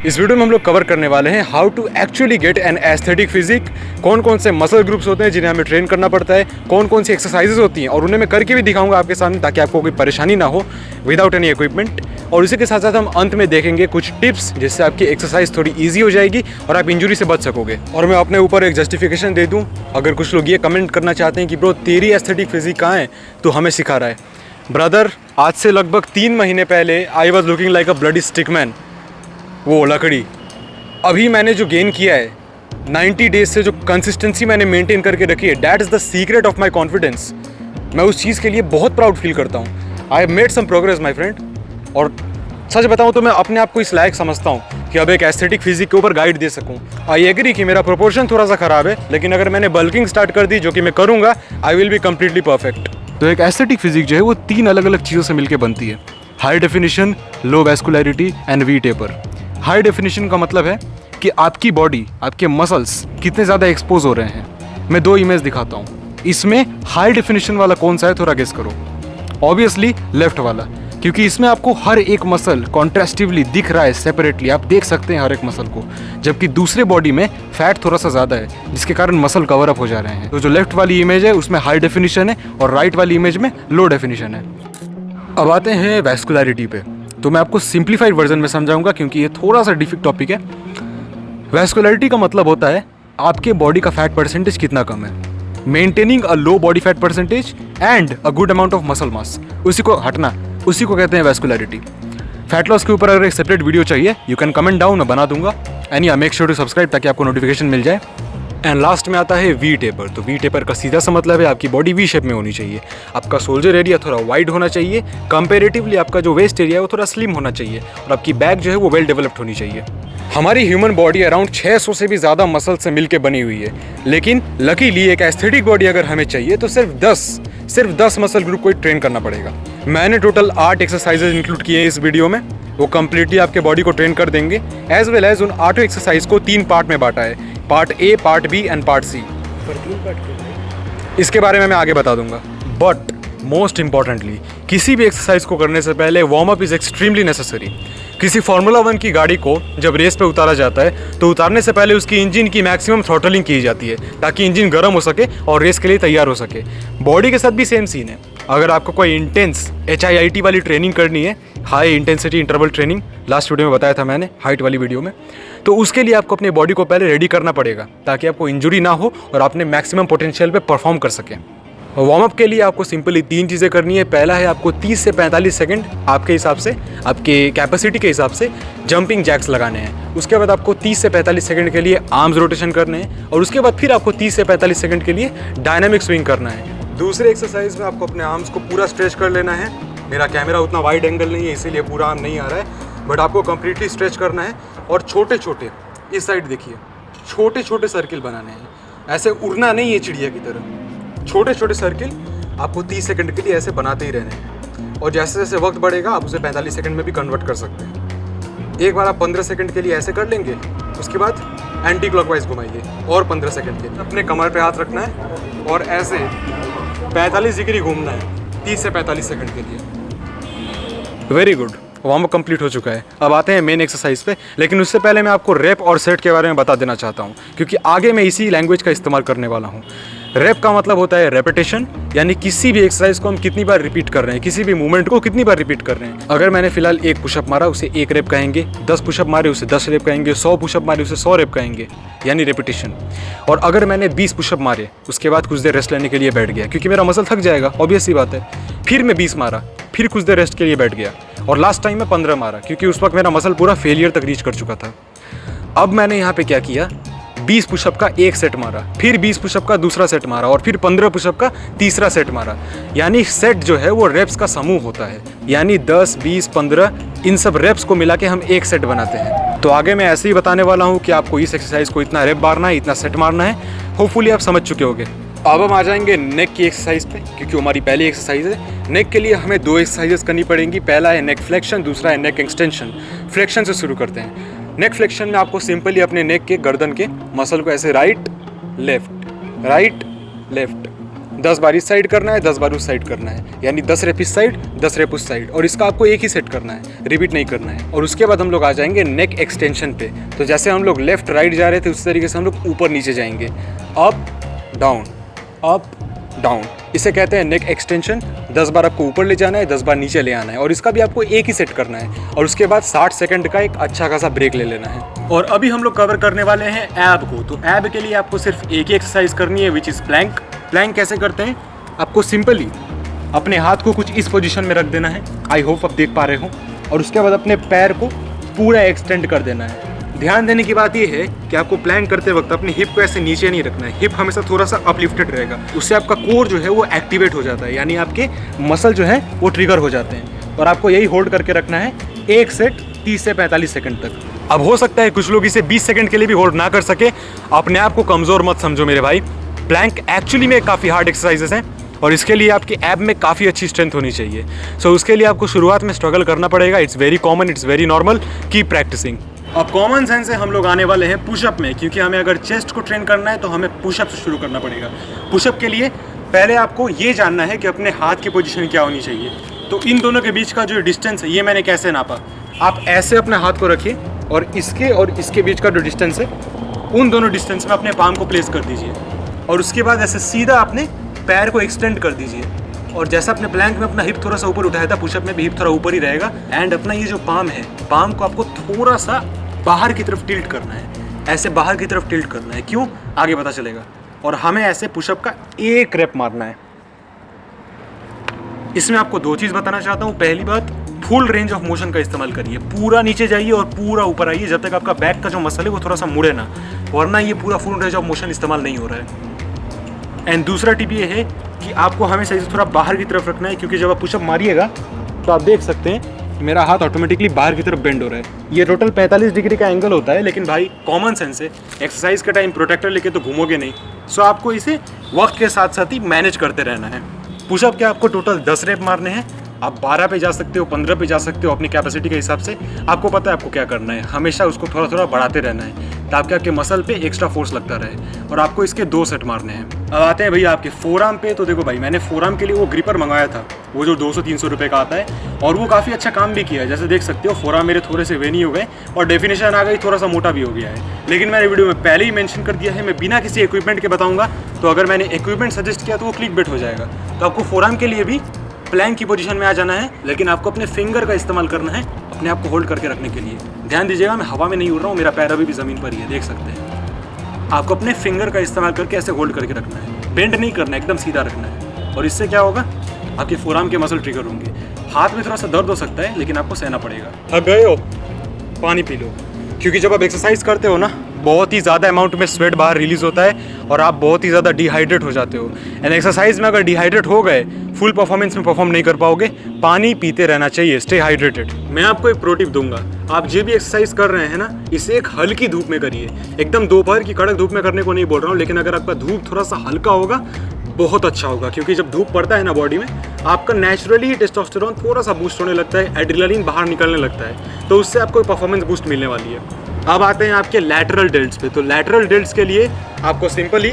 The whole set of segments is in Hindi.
इस वीडियो में हम लोग कवर करने वाले हैं how to actually get an aesthetic physique. कौन कौन से मसल ग्रुप्स होते हैं जिन्हें हमें ट्रेन करना पड़ता है, कौन कौन सी एक्सरसाइजेज होती हैं, और उन्हें मैं करके भी दिखाऊंगा आपके सामने ताकि आपको कोई परेशानी ना हो विदाउट एनी इक्विपमेंट। और इसी के साथ साथ हम अंत में देखेंगे कुछ टिप्स जिससे आपकी एक्सरसाइज थोड़ी ईजी हो जाएगी और आप इंजरी से बच सकोगे। और मैं अपने ऊपर एक जस्टिफिकेशन दे दूँ, अगर कुछ लोग ये कमेंट करना चाहते हैं कि ब्रो तेरी एस्थेटिक फिजिक कहाँ है, तो हमें सिखा रहा है। ब्रदर, आज से लगभग 3 महीने पहले I was looking like a bloody Stickman, वो लकड़ी। अभी मैंने जो गेन किया है 90 डेज से, जो कंसिस्टेंसी मैंने मेंटेन करके रखी है, that is the secret of my confidence. मैं उस चीज़ के लिए बहुत प्राउड फील करता हूँ। I have made some progress my friend. और सच बताऊँ तो मैं अपने आप को इस लायक समझता हूँ कि अब एक एस्थेटिक फिजिक के ऊपर गाइड दे सकूँ। आई एग्री कि मेरा प्रोपोर्शन थोड़ा सा ख़राब है, लेकिन अगर मैंने बल्किंग स्टार्ट कर दी, जो कि मैं करूँगा, I will be completely perfect. तो एक एस्थेटिक फिजिक जो है वो 3 अलग अलग चीज़ों से मिलकर बनती है: high definition, low vascularity and we taper. High definition का मतलब है कि आपकी बॉडी, आपके मसल्स कितने ज़्यादा एक्सपोज हो रहे हैं। मैं 2 इमेज दिखाता हूँ, इसमें हाई डेफिनेशन वाला कौन सा है थोड़ा गेस करो। ऑब्वियसली लेफ्ट वाला, क्योंकि इसमें आपको हर एक मसल कॉन्ट्रास्टिवली दिख रहा है सेपरेटली, आप देख सकते हैं हर एक मसल को। जबकि दूसरे बॉडी में फैट थोड़ा सा ज़्यादा है, जिसके कारण मसल कवर अप हो जा रहे हैं। तो जो लेफ्ट वाली इमेज है उसमें हाई डेफिनेशन है और राइट वाली इमेज में लो डेफिनेशन है। अब आते हैं वैस्कुलरिटी पे। तो मैं आपको सिंप्लीफाइड वर्जन में समझाऊंगा क्योंकि ये थोड़ा सा डिफिकल्ट टॉपिक है। वैस्कुलरिटी का मतलब होता है आपके बॉडी का फैट परसेंटेज कितना कम है, maintaining a low body fat percentage and a good amount of muscle mass, उसी को हटना, उसी को कहते हैं वैस्कुलरिटी। फैट लॉस के ऊपर अगर एक सेपरेट वीडियो चाहिए, यू कैन कमेंट डाउन, मैं बना दूंगा। एंड या मेक श्योर टू सब्सक्राइब ताकि आपको नोटिफिकेशन मिल जाए। एंड लास्ट में आता है वी टेपर। तो वी टेपर का सीधा सा मतलब है आपकी बॉडी वी शेप में होनी चाहिए, आपका शोल्डर एरिया थोड़ा वाइड होना चाहिए, कंपेरेटिवली आपका जो वेस्ट एरिया है वो थोड़ा स्लिम होना चाहिए, और आपकी बैक जो है वो वेल डेवलप्ड होनी चाहिए। हमारी ह्यूमन बॉडी अराउंड 600 से भी ज़्यादा मसल से मिलकर बनी हुई है, लेकिन लकीली एक एस्थेटिक बॉडी अगर हमें चाहिए तो सिर्फ 10 मसल ग्रुप को ट्रेन करना पड़ेगा। मैंने टोटल 8 एक्सरसाइजेज इंक्लूड किए हैं इस वीडियो में, वो कंप्लीटली आपके बॉडी को ट्रेन कर देंगे। एज वेल एज उन 8 एक्सरसाइज को 3 पार्ट में बांटा है, part A, part B and part C. इसके बारे में मैं आगे बता दूंगा। बट मोस्ट इंपॉर्टेंटली, किसी भी एक्सरसाइज को करने से पहले warm up is extremely necessary. किसी फार्मूला 1 की गाड़ी को जब रेस पे उतारा जाता है तो उतारने से पहले उसकी इंजन की मैक्सिमम थ्रॉटलिंग की जाती है ताकि इंजन गर्म हो सके और रेस के लिए तैयार हो सके। बॉडी के साथ भी सेम सीन है। अगर आपको कोई इंटेंस HIIT वाली ट्रेनिंग करनी है, high intensity interval training, last video में बताया था मैंने, हाइट वाली वीडियो में, तो उसके लिए आपको अपने बॉडी को पहले रेडी करना पड़ेगा ताकि आपको इंजरी ना हो और अपने मैक्सिमम पोटेंशियल पे परफॉर्म कर सकें। वार्म अप के लिए आपको सिंपली 3 चीज़ें करनी है। पहला है आपको 30 से 45 सेकंड आपके हिसाब से, आपके कैपेसिटी के हिसाब से जंपिंग जैक्स लगाने हैं। उसके बाद आपको 30 से 45 सेकंड के लिए आर्म्स रोटेशन करने हैं, और उसके बाद फिर आपको 30 से 45 सेकंड के लिए डायनामिक स्विंग करना है। दूसरे एक्सरसाइज में आपको अपने आर्म्स को पूरा स्ट्रेच कर लेना है। मेरा कैमरा उतना वाइड एंगल नहीं है इसीलिए पूरा आर्म नहीं आ रहा है, बट आपको कंप्लीटली स्ट्रेच करना है और छोटे छोटे, इस साइड देखिए, छोटे छोटे सर्किल बनाने हैं। ऐसे उड़ना नहीं है चिड़िया की तरह, छोटे छोटे सर्किल आपको 30 सेकंड के लिए ऐसे बनाते ही रहने हैं। और जैसे जैसे वक्त बढ़ेगा आप उसे 45 सेकंड में भी कन्वर्ट कर सकते हैं। एक बार आप 15 सेकंड के लिए ऐसे कर लेंगे, उसके बाद एंटी क्लॉकवाइज घुमाइए और 15 सेकंड के लिए अपने कमर पे हाथ रखना है और ऐसे 45 डिग्री घूमना है 30 से 45 सेकंड के लिए। Very good, warm up complete हो चुका है। अब आते हैं मेन एक्सरसाइज पे, लेकिन उससे पहले मैं आपको रैप और सेट के बारे में बता देना चाहता हूँ, क्योंकि आगे मैं इसी लैंग्वेज का इस्तेमाल करने वाला हूँ। रैप का मतलब होता है रेपिटेशन, यानी किसी भी एक्सरसाइज को हम कितनी बार रिपीट कर रहे हैं, किसी भी मूवमेंट को कितनी बार रिपीट कर रहे हैं। अगर मैंने फिलहाल 1 पुशअप मारा उसे 1 रैप कहेंगे, 10 पुशअप मारे उसे 10 रैप कहेंगे, 100 पुशअप मारे उसे 100 रैप कहेंगे, यानी रेपिटेशन। और अगर मैंने 20 पुशअप मारे उसके बाद कुछ देर रेस्ट लेने के लिए बैठ गया, क्योंकि मेरा मसल थक जाएगा, ऑब्वियस सी बात है। फिर मैं 20 मारा, फिर कुछ देर रेस्ट के लिए बैठ गया, और लास्ट टाइम मैं 15 मारा, क्योंकि उस वक्त मेरा मसल पूरा फेलियर तक रीच कर चुका था। अब मैंने यहाँ पे क्या किया, 20 पुशअप का 1 सेट मारा, फिर 20 पुशअप का दूसरा सेट मारा, और फिर 15 पुशअप का तीसरा सेट मारा। यानी सेट जो है वो रेप्स का समूह होता है, यानी 10, 20, 15 इन सब रेप्स को मिला के हम 1 सेट बनाते हैं। तो आगे मैं ऐसे ही बताने वाला हूँ कि आपको इस एक्सरसाइज को इतना रेप मारना है, इतना सेट मारना है। होपफुली आप समझ चुके होंगे। अब हम आ जाएंगे नेक की एक्सरसाइज पे, क्योंकि हमारी पहली एक्सरसाइज है। नेक के लिए हमें 2 एक्सरसाइजेस करनी पड़ेंगी। पहला है नेक फ्लेक्शन, दूसरा है नेक एक्सटेंशन। फ्लेक्शन से शुरू करते हैं। नेक फ्लेक्शन में आपको सिंपली अपने नेक के गर्दन के मसल को ऐसे राइट लेफ्ट 10 बार इस साइड करना है, 10 बार उस साइड करना है, यानी 10 रेप इस साइड, 10 रेप उस साइड, और इसका आपको एक ही सेट करना है, रिपीट नहीं करना है। और उसके बाद हम लोग आ जाएंगे नेक एक्सटेंशन पे। तो जैसे हम लोग लेफ्ट राइट जा रहे थे उस तरीके से हम लोग ऊपर नीचे जाएंगे, अप डाउन अप डाउन, इसे कहते हैं नेक एक्सटेंशन। 10 बार आपको ऊपर ले जाना है, 10 बार नीचे ले आना है, और इसका भी आपको एक ही सेट करना है। और उसके बाद 60 सेकंड का एक अच्छा खासा ब्रेक ले लेना है। और अभी हम लोग कवर करने वाले हैं ऐब को। तो ऐब के लिए आपको सिर्फ एक ही एक्सरसाइज करनी है, विच इज़ प्लैंक। प्लैंक कैसे करते हैं? आपको सिंपली अपने हाथ को कुछ इस पोजीशन में रख देना है, आई होप आप देख पा रहे हो, और उसके बाद अपने पैर को पूरा एक्सटेंड कर देना है। ध्यान देने की बात यह है कि आपको प्लैंक करते वक्त अपनी हिप को ऐसे नीचे नहीं रखना है, हिप हमेशा थोड़ा सा अपलिफ्टेड रहेगा, उससे आपका कोर जो है वो एक्टिवेट हो जाता है, यानी आपके मसल जो है वो ट्रिगर हो जाते हैं। और आपको यही होल्ड करके रखना है एक सेट 30 से 45 सेकंड तक। अब हो सकता है कुछ लोग इसे 20 सेकंड के लिए भी होल्ड ना कर सके, अपने आप को कमज़ोर मत समझो मेरे भाई। प्लैंक एक्चुअली में काफ़ी हार्ड एक्सरसाइजेस हैं और इसके लिए आपकी ऐब में काफ़ी अच्छी स्ट्रेंथ होनी चाहिए। सो उसके लिए आपको शुरुआत में स्ट्रगल करना पड़ेगा। It's very common, it's very normal, keep practising. अब कॉमन सेंस से हम लोग आने वाले हैं पुशअप में, क्योंकि हमें अगर चेस्ट को ट्रेन करना है तो हमें पुशअप से शुरू करना पड़ेगा। पुशअप के लिए पहले आपको ये जानना है कि अपने हाथ की पोजीशन क्या होनी चाहिए। तो इन दोनों के बीच का जो डिस्टेंस है ये मैंने कैसे नापा, आप ऐसे अपने हाथ को रखिए और इसके बीच का जो डिस्टेंस है उन दोनों डिस्टेंस में अपने पाम को प्लेस कर दीजिए, और उसके बाद ऐसे सीधा अपने पैर को एक्सटेंड कर दीजिए। और जैसा अपने प्लैंक में अपना हिप थोड़ा सा ऊपर उठाया था, पुशअप में भी हिप थोड़ा ऊपर ही रहेगा। एंड अपना ये जो पाम है, पाम को आपको थोड़ा सा बाहर की तरफ टिल्ट करना है, ऐसे बाहर की तरफ टिल्ट करना है। क्यों? आगे पता चलेगा। और हमें ऐसे पुशअप का एक रेप मारना है। इसमें आपको दो चीज़ बताना चाहता हूँ। पहली बात, फुल रेंज ऑफ मोशन का इस्तेमाल करिए, पूरा नीचे जाइए और पूरा ऊपर आइए जब तक आपका बैक का जो मसल है वो थोड़ा सा मुड़े ना, वरना ये पूरा फुल रेंज ऑफ मोशन इस्तेमाल नहीं हो रहा है। एंड दूसरा टिप ये है कि आपको हमेशा इसे थोड़ा बाहर की तरफ रखना है, क्योंकि जब आप पुशअप मारिएगा तो आप देख सकते हैं मेरा हाथ ऑटोमेटिकली बाहर की तरफ बेंड हो रहा है। ये टोटल 45 डिग्री का एंगल होता है, लेकिन भाई कॉमन सेंस है, एक्सरसाइज के टाइम प्रोटेक्टर लेके तो घूमोगे नहीं। सो आपको इसे वक्त के साथ साथ ही मैनेज करते रहना है। पुशअप के आपको टोटल 10 रेप मारने हैं। आप 12 पे जा सकते हो, 15 पे जा सकते हो, अपनी कैपेसिटी के हिसाब से। आपको पता है आपको क्या करना है, हमेशा उसको थोड़ा थोड़ा बढ़ाते रहना है ताकि आपके मसल पे एक्स्ट्रा फोर्स लगता रहे। और आपको इसके 2 सेट मारने हैं। अब आते हैं भैया आपके फोरआर्म पे। तो देखो भाई, मैंने फोरआर्म के लिए वो ग्रिपर मंगाया था, वो जो 200-300 रुपये का आता है, और वो काफ़ी अच्छा काम भी किया है। जैसे देख सकते हो फोरआर्म मेरे थोड़े से वेनी हो गए और डेफिनेशन आ गई, थोड़ा सा मोटा भी हो गया है। लेकिन मैंने वीडियो में पहले ही मेंशन कर दिया है, मैं बिना किसी इक्विपमेंट के बताऊंगा, तो अगर मैंने इक्विपमेंट सजेस्ट किया तो वो क्लिकबेट हो जाएगा। तो आपको फोरआर्म के लिए भी प्लैंक की पोजीशन में आ जाना है, लेकिन आपको अपने फिंगर का इस्तेमाल करना है अपने आप को होल्ड करके रखने के लिए। ध्यान दीजिएगा, मैं हवा में नहीं उड़ रहा हूँ, मेरा पैर अभी भी ज़मीन पर ही है, देख सकते हैं। आपको अपने फिंगर का इस्तेमाल करके ऐसे होल्ड करके रखना है, बेंड नहीं करना है, एकदम सीधा रखना है। और इससे क्या होगा, आपके फोरआर्म के मसल ट्रिगर होंगे। हाथ में थोड़ा सा दर्द हो सकता है, लेकिन आपको सहना पड़ेगा। थक गए हो, पानी पी लो, क्योंकि जब आप एक्सरसाइज करते हो ना, बहुत ही ज़्यादा अमाउंट में स्वेट बाहर रिलीज होता है और आप बहुत ही ज़्यादा डिहाइड्रेट हो जाते हो। एंड एक्सरसाइज में अगर डिहाइड्रेट हो गए, फुल परफॉर्मेंस में परफॉर्म नहीं कर पाओगे। पानी पीते रहना चाहिए, स्टे हाइड्रेटेड। मैं आपको एक प्रो टिप दूंगा, आप जो भी एक्सरसाइज कर रहे हैं ना, इसे एक हल्की धूप में करिए। एकदम दोपहर की कड़क धूप में करने को नहीं बोल रहा हूँ, लेकिन अगर आपका धूप थोड़ा सा हल्का होगा बहुत अच्छा होगा, क्योंकि जब धूप पड़ता है ना बॉडी में, आपका नेचुरली टेस्टोस्टेरोन थोड़ा सा बूस्ट होने लगता है, एड्रेनलिन बाहर निकलने लगता है, तो उससे आपको परफॉर्मेंस बूस्ट मिलने वाली है। अब आते हैं आपके लैटरल डेल्ट्स पे। तो लैटरल डेल्ट्स के लिए आपको सिंपली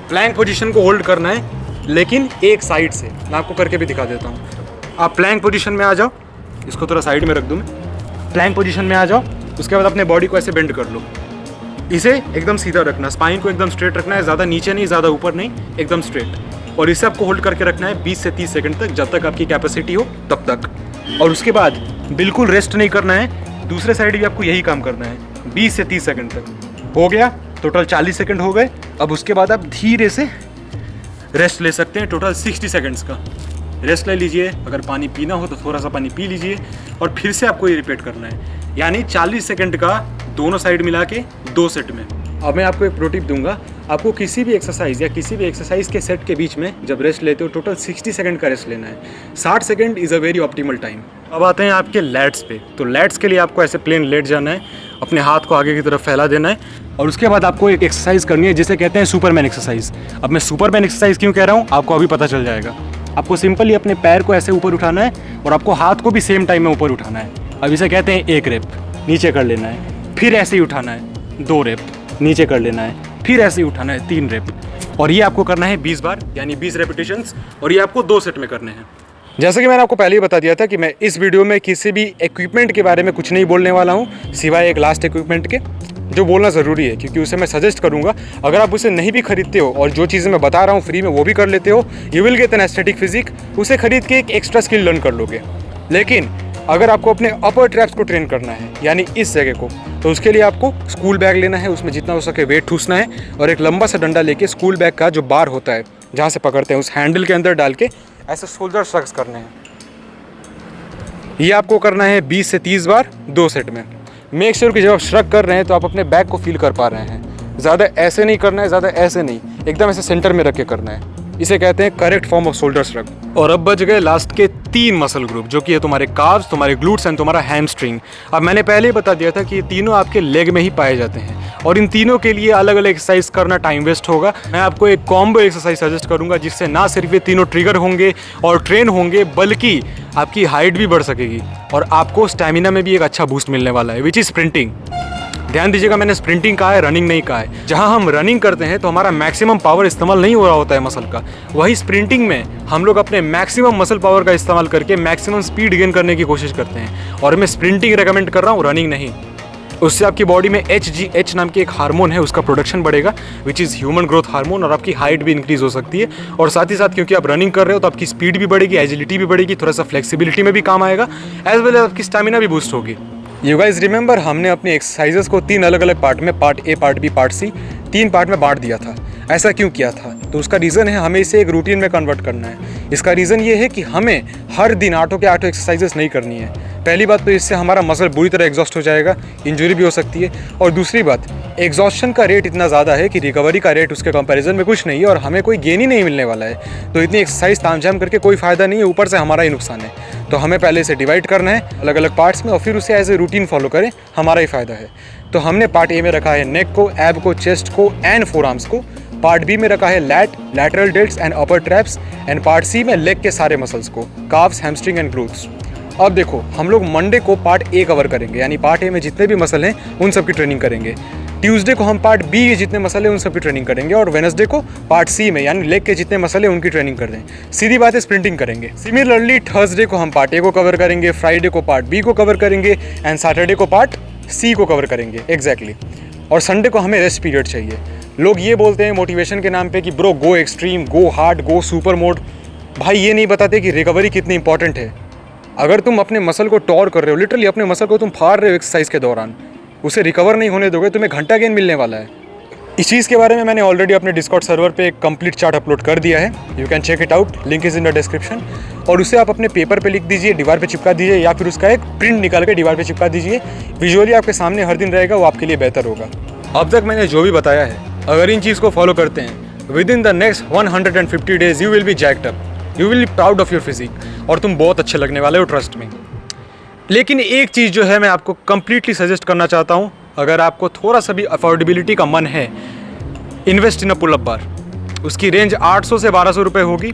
प्लैंक पोजीशन को होल्ड करना है, लेकिन एक साइड से। मैं आपको करके भी दिखा देता हूँ। आप प्लैंक पोजीशन में आ जाओ, इसको थोड़ा साइड में रख दूँ मैं। प्लैंक पोजीशन में आ जाओ, उसके बाद अपने बॉडी को ऐसे बेंड कर लो, इसे एकदम सीधा रखना, स्पाइन को एकदम स्ट्रेट रखना है, ज़्यादा नीचे नहीं, ज़्यादा ऊपर नहीं, एकदम स्ट्रेट। और इसे आपको होल्ड करके रखना है 20 से 30 सेकंड तक, जब तक आपकी कैपेसिटी हो तब तक। और उसके बाद बिल्कुल रेस्ट नहीं करना है, दूसरे साइड भी आपको यही काम करना है 20 से 30 सेकंड तक। हो गया, टोटल 40 सेकंड हो गए। अब उसके बाद आप धीरे से रेस्ट ले सकते हैं, टोटल 60 सेकंड्स का रेस्ट ले लीजिए। अगर पानी पीना हो तो थोड़ा सा पानी पी लीजिए, और फिर से आपको ये रिपीट करना है, यानी 40 सेकंड का दोनों साइड मिला के 2 सेट में। अब मैं आपको एक प्रो टिप दूंगा, आपको किसी भी एक्सरसाइज या किसी भी एक्सरसाइज के सेट के बीच में जब रेस्ट लेते हो, टोटल 60 सेकंड का रेस्ट लेना है। 60 second is a very optimal time. अब आते हैं आपके लैट्स पे। तो लैट्स के लिए आपको ऐसे प्लेन लेट जाना है, अपने हाथ को आगे की तरफ फैला देना है, और उसके बाद आपको एक एक्सरसाइज करनी है जिसे कहते हैं सुपरमैन एक्सरसाइज। अब मैं सुपरमैन एक्सरसाइज क्यों कह रहा हूँ, आपको अभी पता चल जाएगा। आपको सिंपली अपने पैर को ऐसे ऊपर उठाना है और आपको हाथ को भी सेम टाइम में ऊपर उठाना है। अब इसे कहते हैं 1 रेप, नीचे कर लेना है, फिर ऐसे ही उठाना है 2 रेप, नीचे कर लेना है, फिर ऐसे ही उठाना है 3 रेप। और ये आपको करना है 20 बार, यानी 20 रेपिटेशंस, और ये आपको 2 सेट में करने हैं। जैसा कि मैंने आपको पहले ही बता दिया था कि मैं इस वीडियो में किसी भी इक्विपमेंट के बारे में कुछ नहीं बोलने वाला हूँ सिवाय एक लास्ट इक्विपमेंट के, जो बोलना ज़रूरी है क्योंकि उसे मैं सजेस्ट करूँगा। अगर आप उसे नहीं भी खरीदते हो और जो चीज़ें मैं बता रहा हूँ फ्री में वो भी कर लेते हो, you will get an aesthetic physique. उसे खरीद के एक एक्स्ट्रा स्किल लर्न कर लोगे। लेकिन अगर आपको अपने अपर ट्रैप्स को ट्रेन करना है, यानी इस जगह को, तो उसके लिए आपको स्कूल बैग लेना है, उसमें जितना हो सके वेट ठूसना है और एक लंबा सा डंडा लेके स्कूल बैग का जो बार होता है जहाँ से पकड़ते हैं उस हैंडल के अंदर डाल के ऐसे शोल्डर श्रग्स करने हैं। ये आपको करना है 20 से 30 बार 2 सेट में। मेक श्योर कि जब आप श्रग कर रहे हैं तो आप अपने बैक को फील कर पा रहे हैं। ज़्यादा ऐसे नहीं करना है, ज़्यादा ऐसे नहीं, एकदम ऐसे सेंटर में रख के करना है। इसे कहते हैं correct form off shoulder shrug. और अब बच गए लास्ट के 3 मसल ग्रुप, जो कि है तुम्हारे काव्स, तुम्हारे ग्लूट्स एंड तुम्हारा हैमस्ट्रिंग। अब मैंने पहले ही बता दिया था कि ये तीनों आपके लेग में ही पाए जाते हैं और इन तीनों के लिए अलग अलग एक्सरसाइज करना टाइम वेस्ट होगा। मैं आपको एक कॉम्बो एक्सरसाइज सजेस्ट करूंगा जिससे ना सिर्फ ये तीनों ट्रिगर होंगे और ट्रेन होंगे, बल्कि आपकी हाइट भी बढ़ सकेगी और आपको स्टैमिना में भी एक अच्छा बूस्ट मिलने वाला है, विच इज़ स्प्रिंटिंग। ध्यान दीजिएगा, मैंने स्प्रिंटिंग कहा है, रनिंग नहीं कहा है। जहां हम रनिंग करते हैं तो हमारा मैक्सिमम पावर इस्तेमाल नहीं हो रहा होता है मसल का, वही स्प्रिंटिंग में हम लोग अपने मैक्सिमम मसल पावर का इस्तेमाल करके मैक्सिमम स्पीड गेन करने की कोशिश करते हैं। और मैं स्प्रिंटिंग रेकमेंड कर रहा हूँ, रनिंग नहीं। उससे आपकी बॉडी में HGH नाम की एक हार्मोन है, उसका प्रोडक्शन बढ़ेगा, which is human growth hormone, और आपकी हाइट भी इंक्रीज हो सकती है। और साथ ही साथ क्योंकि आप रनिंग कर रहे हो तो आपकी स्पीड भी बढ़ेगी, एजिलिटी भी बढ़ेगी, थोड़ा सा फ्लेक्सिबिलिटी में भी काम आएगा, एज वेल एज आपकी स्टैमिना भी बूस्ट होगी। यू गाइस रिमेंबर, हमने अपनी एक्सरसाइजेस को 3 अलग अलग पार्ट में, part A, part B, part C, 3 part में बांट दिया था। ऐसा क्यों किया था? तो उसका रीज़न है हमें इसे एक रूटीन में कन्वर्ट करना है। इसका रीज़न ये है कि हमें हर दिन 8 के 8 एक्सरसाइजेस नहीं करनी है। पहली बात तो इससे हमारा मसल बुरी तरह एग्जॉस्ट हो जाएगा, इंजरी भी हो सकती है। और दूसरी बात, एग्जॉस्शन का रेट इतना ज़्यादा है कि रिकवरी का रेट उसके कंपैरिजन में कुछ नहीं है और हमें कोई गेन ही नहीं मिलने वाला है। तो इतनी एक्सरसाइज तामझाम करके कोई फ़ायदा नहीं है, ऊपर से हमारा ही नुकसान है। तो हमें पहले इसे डिवाइड करना है अलग अलग पार्ट्स में और फिर उसे एज ए रूटीन फॉलो करें, हमारा ही फ़ायदा है। तो हमने पार्ट ए में रखा है नेक को, एब को, चेस्ट को एंड फोर आर्म्स को। पार्ट बी में रखा है lat, lateral delts and upper traps. And part C में लेग के सारे मसल्स को, काव्स, हैमस्ट्रिंग एंड ग्लूट्स। अब देखो, हम लोग मंडे को पार्ट ए कवर करेंगे, यानी पार्ट ए में जितने भी मसल हैं उन सब की ट्रेनिंग करेंगे। ट्यूसडे को हम पार्ट बी के जितने मसल हैं उन सब की ट्रेनिंग करेंगे और वेडनेसडे को पार्ट सी में, यानी लेग के जितने मसल हैं उनकी ट्रेनिंग कर दें। सीधी बात है, स्प्रिंटिंग करेंगे। सिमिलरली थर्सडे को हम पार्ट ए को कवर करेंगे, फ्राइडे को पार्ट बी को कवर करेंगे एंड सैटरडे को पार्ट सी को कवर करेंगे। एग्जैक्टली। और संडे को हमें रेस्ट पीरियड चाहिए। लोग ये बोलते हैं मोटिवेशन के नाम पे कि bro go extreme, go hard, go super mode. भाई ये नहीं बताते कि रिकवरी कितनी इंपॉर्टेंट है। अगर तुम अपने मसल को टॉर कर रहे हो, लिटरली अपने मसल को तुम फाड़ रहे हो एक्सरसाइज के दौरान, उसे रिकवर नहीं होने दोगे, तुम्हें घंटा गेन मिलने वाला है। इस चीज़ के बारे में मैंने ऑलरेडी अपने डिस्कॉर्ड सर्वर पे एक कंप्लीट चार्ट अपलोड कर दिया है, you can check it out, link is in the description. और उसे आप अपने पेपर पे लिख दीजिए, दीवार पे चिपका दीजिए, या फिर उसका एक प्रिंट निकाल के दीवार पे चिपका दीजिए। विजुअली आपके सामने हर दिन रहेगा, वो आपके लिए बेहतर होगा। अब तक मैंने जो भी बताया है, अगर इन चीज़ को फॉलो करते हैं, within the next 150 days you will be jacked up, you will be proud of your physique और तुम बहुत अच्छे लगने वाले हो, ट्रस्ट में। लेकिन एक चीज़ जो है मैं आपको कंप्लीटली सजेस्ट करना चाहता हूँ, अगर आपको थोड़ा सा भी अफोर्डेबिलिटी का मन है, invest in a pull up बार। उसकी रेंज 800 से 1200 रुपये होगी।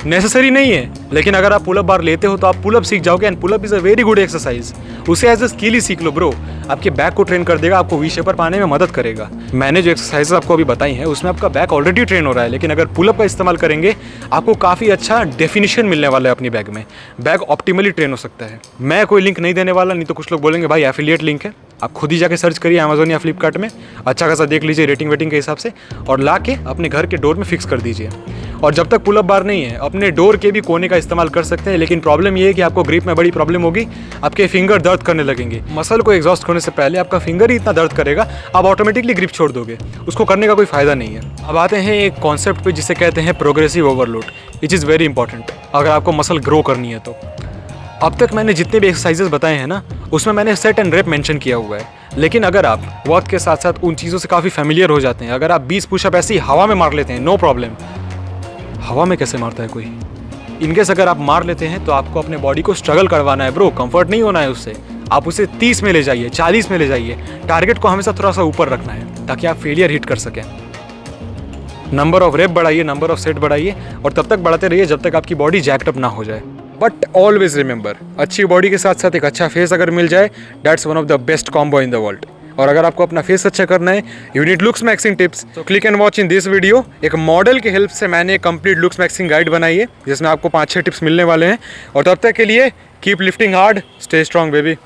नेसेसरी नहीं है, लेकिन अगर आप पुल अप बार लेते हो तो आप पुल अप सीख जाओगे and pull up is a very good exercise. उसे एज अ स्किल ही सीख लो ब्रो, आपके बैक को ट्रेन कर देगा, आपको वी शेपर पाने में मदद करेगा। मैंने जो एक्सरसाइज आपको अभी बताई हैं उसमें आपका बैक ऑलरेडी ट्रेन हो रहा है, लेकिन अगर पुल अप का इस्तेमाल करेंगे आपको काफ़ी अच्छा डेफिनेशन मिलने वाला है अपनी बैक में, बैक ऑप्टिमली ट्रेन हो सकता है। मैं कोई लिंक नहीं देने वाला, नहीं तो कुछ लोग बोलेंगे भाई एफिलिएट लिंक है। आप खुद ही जाके सर्च करिए अमेजोन या फ्लिपकार्ट में, अच्छा खासा देख लीजिए रेटिंग वेटिंग के हिसाब से और ला के अपने घर के डोर में फिक्स कर दीजिए। और जब तक पुल अप बार नहीं है, अपने डोर के भी कोने का इस्तेमाल कर सकते हैं, लेकिन प्रॉब्लम ये है कि आपको ग्रिप में बड़ी प्रॉब्लम होगी, आपके फिंगर दर्द करने लगेंगे। मसल को एग्जॉस्ट होने से पहले आपका फिंगर ही इतना दर्द करेगा, आप ऑटोमेटिकली ग्रिप छोड़ दोगे, उसको करने का कोई फायदा नहीं है। अब आते हैं एक कॉन्सेप्ट पे जिसे कहते हैं progressive overload, which is very important अगर आपको मसल ग्रो करनी है तो। अब तक मैंने जितने भी एक्सरसाइजेस बताए हैं ना, उसमें मैंने सेट एंड रेप मेंशन किया हुआ है, लेकिन अगर आप वक्त के साथ साथ उन चीज़ों से काफ़ी फेमिलियर हो जाते हैं, अगर आप 20 पुशअप ऐसे ही हवा में मार लेते हैं, नो प्रॉब्लम। हवा में कैसे मारता है कोई? इनकेस अगर आप मार लेते हैं तो आपको अपने बॉडी को स्ट्रगल करवाना है ब्रो, कंफर्ट नहीं होना है उससे। आप उसे 30 में ले जाइए, 40 में ले जाइए, टारगेट को हमेशा थोड़ा सा ऊपर रखना है ताकि आप फेलियर हिट कर सकें। नंबर ऑफ रेप बढ़ाइए, नंबर ऑफ सेट बढ़ाइए और तब तक बढ़ाते रहिए जब तक आपकी बॉडी जैक्ड अप ना हो जाए। बट ऑलवेज रिमेंबर, अच्छी बॉडी के साथ साथ एक अच्छा फेस अगर मिल जाए, that's one of the best combo in the world. और अगर आपको अपना फेस अच्छा करना है, you need looks maxing tips, तो click and watch in this video. एक मॉडल की हेल्प से मैंने कंप्लीट लुक्स मैक्सिंग गाइड बनाई है जिसमें आपको 5-6 टिप्स मिलने वाले हैं। और तब तक के लिए keep lifting hard, stay strong baby.